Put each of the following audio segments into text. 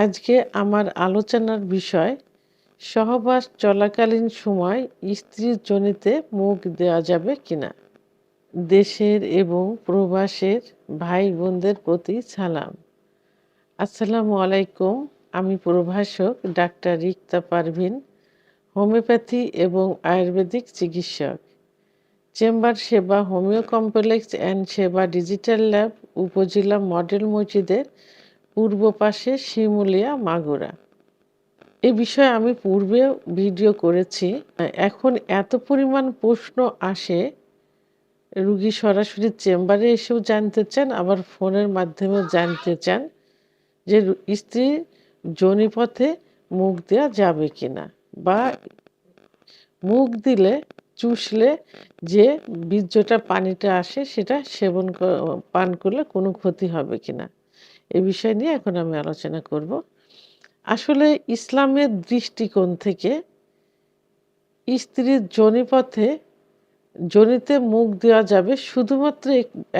আজকে আমার আলোচনার বিষয় সহবাস চলাকালীন সময় স্ত্রীর যোনিতে মুখ দেওয়া যাবে কিনা। দেশের এবং প্রবাসের ভাই বোনদের প্রতি সালাম। আসসালামু আলাইকুম। আমি প্রভাষক ডাক্তার রিক্তা পারভিন, হোমিওপ্যাথি এবং আয়ুর্বেদিক চিকিৎসক। চেম্বার সেবা হোমিও কমপ্লেক্স অ্যান্ড সেবা ডিজিটাল ল্যাব, উপজেলা মডেল মসজিদের পূর্ব পাশে, শিমুলিয়া, মাগুরা। এই বিষয়ে আমি পূর্বেও ভিডিও করেছি। এখন এত পরিমাণ প্রশ্ন আসে, রুগী সরাসরি চেম্বারে এসেও জানতে চান, আবার ফোনের মাধ্যমেও জানতে চান যে স্ত্রীর যোনিপথে মুখ দেওয়া যাবে কিনা, বা মুখ দিলে চুষলে যে বীর্যটা পানিটা আসে সেটা পান করলে কোনো ক্ষতি হবে কিনা, এ বিষয় নিয়ে এখন আমি আলোচনা করব। আসলে ইসলামের দৃষ্টিকোণ থেকে স্ত্রীর যোনিতে মুখ দেওয়া যাবে শুধুমাত্র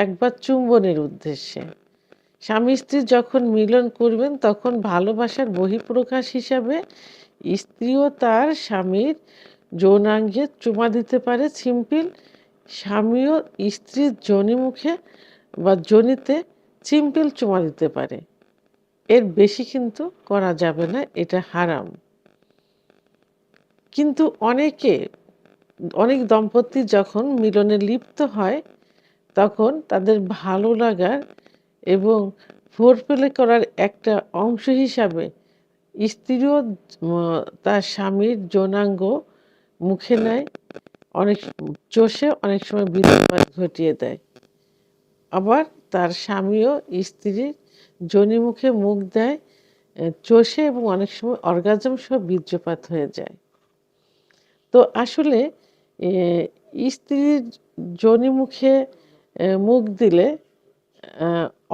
একবার চুম্বনের উদ্দেশ্যে। স্বামী স্ত্রী যখন মিলন করবেন তখন ভালোবাসার বহিঃপ্রকাশ হিসাবে স্ত্রীও তার স্বামীর যৌনাঙ্গে চুমা দিতে পারে সিম্পল, স্বামীও স্ত্রীর যোনিমুখে বা যোনিতে সিম্পল চুমা দিতে পারে। এর বেশি কিন্তু করা যাবে না, এটা হারাম। কিন্তু অনেক দম্পতি যখন মিলনে লিপ্ত হয় তখন তাদের ভালো লাগার এবং ফোরপ্লে করার একটা অংশ হিসাবে স্ত্রীও তার স্বামীর যৌনাঙ্গ মুখে নেয়, অনেক চষে অনেক সময় বীর্যপাত ঘটিয়ে দেয়। আবার তার স্বামীও স্ত্রীর যোনিমুখে মুখ দেয়, চষে, এবং অনেক সময় অর্গাজম সহ বীর্যপাত হয়ে যায়। তো আসলে স্ত্রীর যোনিমুখে মুখ দিলে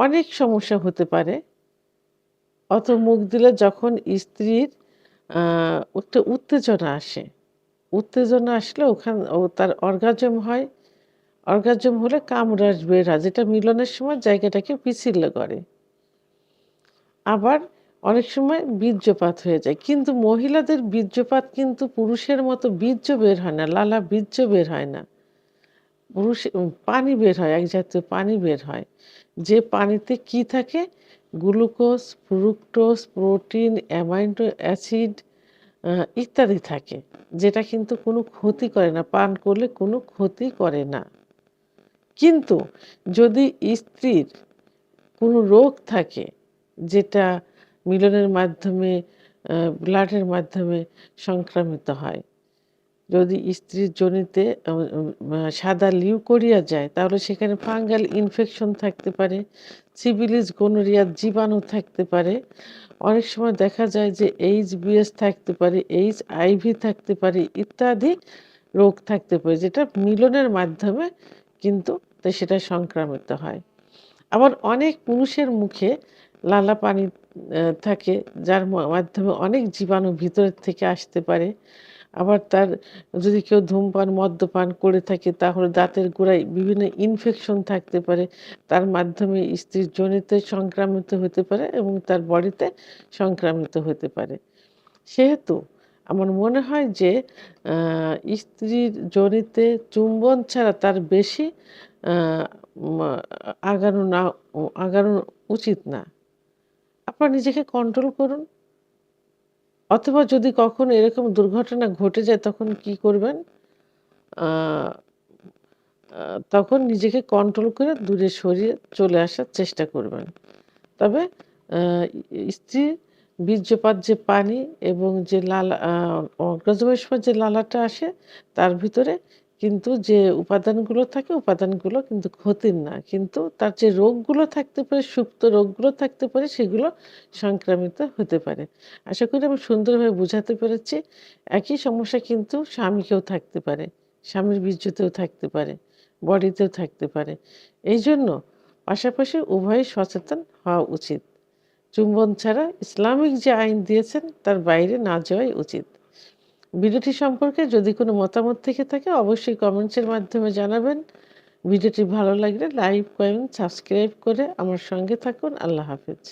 অনেক সমস্যা হতে পারে। মুখ দিলে যখন স্ত্রীর একটা উত্তেজনা আসলে তার অর্গাজম হয়। অর্গাজম হলে কামরাস বের হয়, যেটা মিলনের সময় জায়গাটাকে পিছিয়ে করে। আবার অনেক সময় বীর্যপাত হয়ে যায়, কিন্তু মহিলাদের বীর্যপাত কিন্তু পুরুষের মতো বীর্য বের হয় না, লালা বীর্য বের হয় না। পানি বের হয়, এক জাতীয় পানি বের হয়, যে পানিতে কি থাকে, glucose, fructose, protein, amino acid ইত্যাদি থাকে, যেটা কিন্তু কোনো ক্ষতি করে না, পান করলে কোনো ক্ষতি করে না। কিন্তু যদি স্ত্রীর কোনো রোগ থাকে যেটা মিলনের মাধ্যমে, ব্লাডের মাধ্যমে সংক্রামিত হয়, যদি স্ত্রীর যোনিতে সাদা লিউকোরিয়া যায়, তাহলে সেখানে ফাঙ্গাল ইনফেকশন থাকতে পারে, সিফিলিস, গোনোরিয়ার জীবাণু থাকতে পারে। অনেক সময় দেখা যায় যে HBS থাকতে পারে, HIV থাকতে পারে, ইত্যাদি রোগ থাকতে পারে, যেটা মিলনের মাধ্যমে কিন্তু সেটা সংক্রামিত হয়। আবার অনেক পুরুষের মুখে লালা পানি থাকে, যার মাধ্যমে অনেক জীবাণু ভিতরের থেকে আসতে পারে। আবার যদি কেউ ধূমপান, মদ্যপান করে থাকে, তাহলে দাঁতের গোড়ায় বিভিন্ন ইনফেকশন থাকতে পারে, তার মাধ্যমে স্ত্রীর যোনিতে সংক্রামিত হতে পারে এবং তার বডিতে সংক্রামিত হতে পারে। সেহেতু আমার মনে হয় যে স্ত্রীর যোনিতে চুম্বন ছাড়া তার বেশি আগানো উচিত না। আপনারা নিজেকে কন্ট্রোল করুন। অথবা যদি কখনো এরকম দুর্ঘটনা ঘটে যায় তখন কি করবেন? তখন নিজেকে কন্ট্রোল করে দূরে সরিয়ে চলে আসার চেষ্টা করবেন। তবে স্ত্রীর বীর্যপাত যে পানি এবং যে অর্গাজমের সময় যে লালাটা আসে, তার ভিতরে কিন্তু যে উপাদানগুলো থাকে, উপাদানগুলো কিন্তু ক্ষতির না, কিন্তু তার যে রোগগুলো থাকতে পারে, সুপ্ত রোগগুলো থাকতে পারে, সেগুলো সংক্রামিত হতে পারে। আশা করি আমি সুন্দরভাবে বোঝাতে পেরেছি। একই সমস্যা কিন্তু স্বামীকেও থাকতে পারে, স্বামীর বীর্যতেও থাকতে পারে, বডিতেও থাকতে পারে। এই জন্য পাশাপাশি উভয়ই সচেতন হওয়া উচিত। চুম্বন ছাড়া ইসলামিক যে আইন দিয়েছেন তার বাইরে না যাওয়াই উচিত। ভিডিওটি সম্পর্কে যদি কোনো মতামত থেকে থাকে অবশ্যই কমেন্টসের মাধ্যমে জানাবেন। ভিডিওটি ভালো লাগলে লাইক, কমেন্ট, সাবস্ক্রাইব করে আমার সঙ্গে থাকুন। আল্লাহ হাফেজ।